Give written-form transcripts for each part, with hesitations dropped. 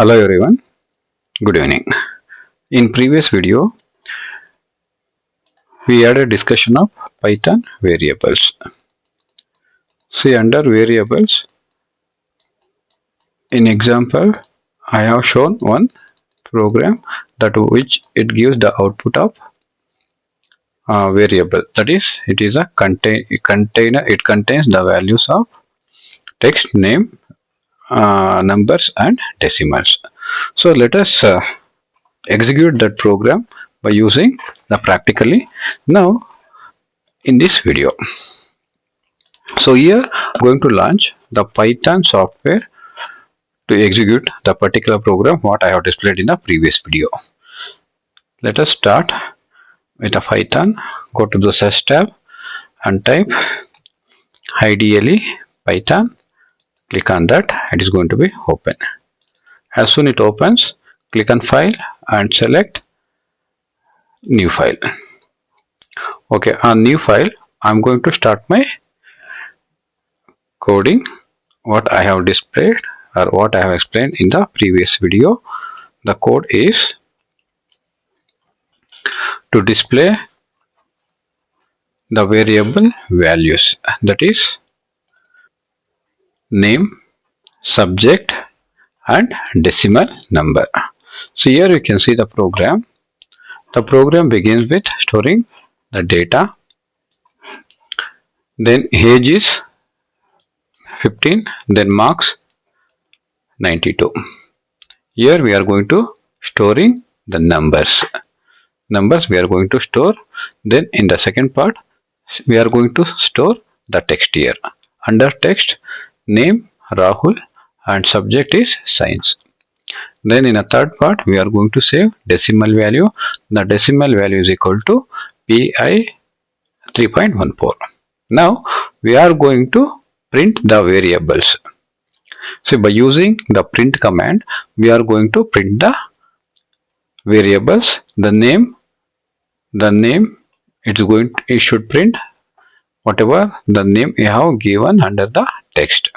Hello everyone, good evening. In previous video, we had a discussion of Python variables. See, under variables, in example, I have shown one program that which it gives the output of variable. That is, it is a container. It contains the values of text, name, numbers, and decimals. So let us execute that program by using the practically now in this video. So here I'm going to launch the Python software to execute the particular program what I have displayed in the previous video. Let us start with the Python. Go to the search tab and type IDLE Python. Click on that. It is going to be open. As soon it opens, click on file and select new file. Okay, on new file, I'm going to start my coding what I have displayed or what I have explained in the previous video. The code is to display the variable values, that is name, subject and decimal number. So here you can see the program. The program begins with storing the data, then age is 15, then marks 92. Here we are going to storing the numbers we are going to store. Then in the second part we are going to store the text. Here under text, name Rahul and subject is science. Then in a third part we are going to save decimal value. The decimal value is equal to pi 3.14. Now we are going to print the variables. So by using the print command we are going to print the variables. The name it should print whatever the name you have given under the text.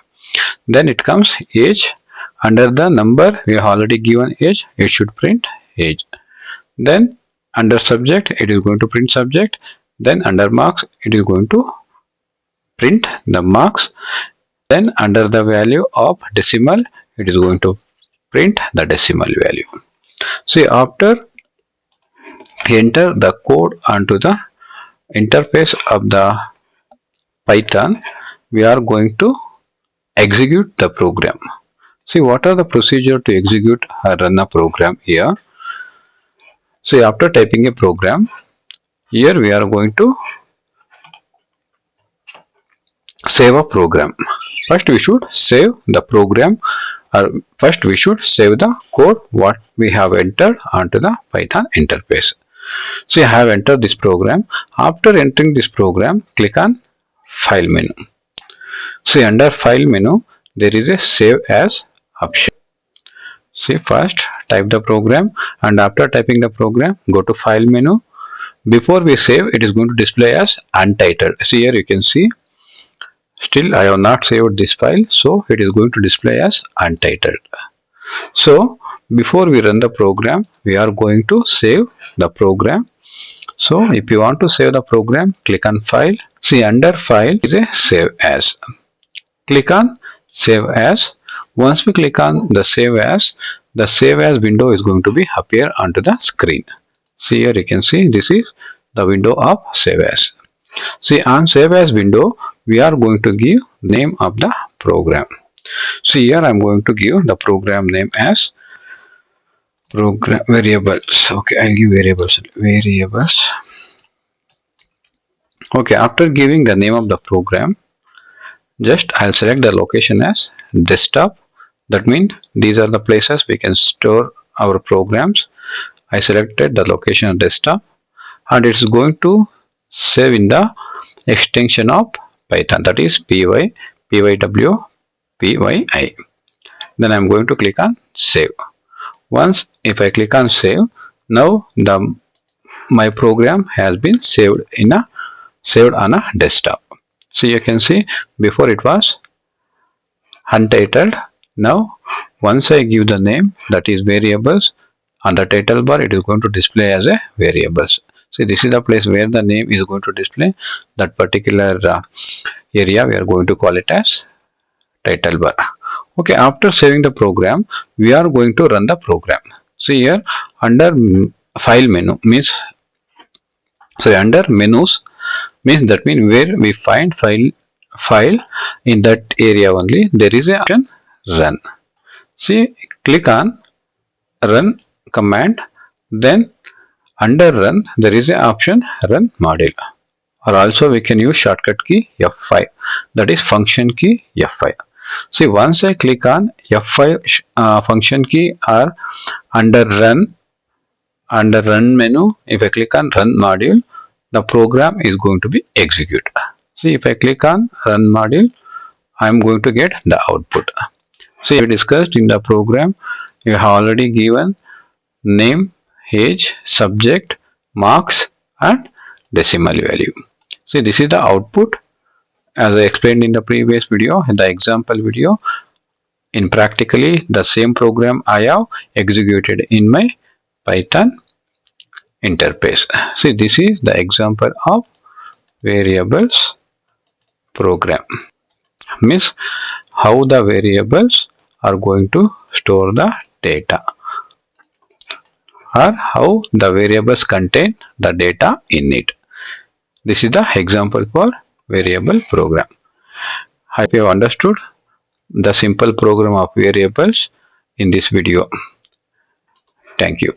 Then it comes age. Under the number we have already given age, it should print age. Then under subject it is going to print subject. Then under marks it is going to print the marks. Then under the value of decimal it is going to print the decimal value. So after enter the code onto the interface of the Python, we are going to execute the program. See what are the procedure to execute or run a program here. So after typing a program, here we are going to save a program. First we should save the program, or first we should save the code what we have entered onto the Python interface. So I have entered this program. After entering this program, click on file menu. So under file menu there is a save as option. See first type the program and after typing the program go to file menu. Before we save it is going to display as untitled. See here you can see still I have not saved this file, so it is going to display as untitled. So before we run the program we are going to save the program. So if you want to save the program, click on file. See under file is a save as. Click on save as. Once we click on the save as window is going to be appear onto the screen. See here you can see this is the window of save as. See on save as window we are going to give name of the program. So here I am going to give the program name as program variables. Okay, I'll give variables. Okay, after giving the name of the program, just I'll select the location as desktop. That means these are the places we can store our programs. I selected the location of desktop and it's going to save in the extension of Python, that is py, pyw, pyi. Then I'm going to click on save. Once if I click on save, now my program has been saved on a desktop. So you can see before it was untitled, now Once I give the name, that is variables, on the title bar it is going to display as a variables. So this is the place where the name is going to display. That particular area we are going to call it as title bar. Okay, after saving the program, we are going to run the program. So here under file menu means, so under menus means, that means where we find file in that area only, there is a option run. See, click on run command, then under run there is a option run module, or also we can use shortcut key F5, that is function key F5. See, once I click on F5 function key, or under run menu, if I click on run module, the program is going to be executed. So if I click on run module, I am going to get the output. So we discussed in the program, you have already given name, age, subject, marks and decimal value. So this is the output as I explained in the previous video, in the example video. In practically the same program I have executed in my Python interface. See, this is the example of variables program. Means how the variables are going to store the data, or how the variables contain the data in it. This is the example for variable program. I hope you have understood the simple program of variables in this video. Thank you.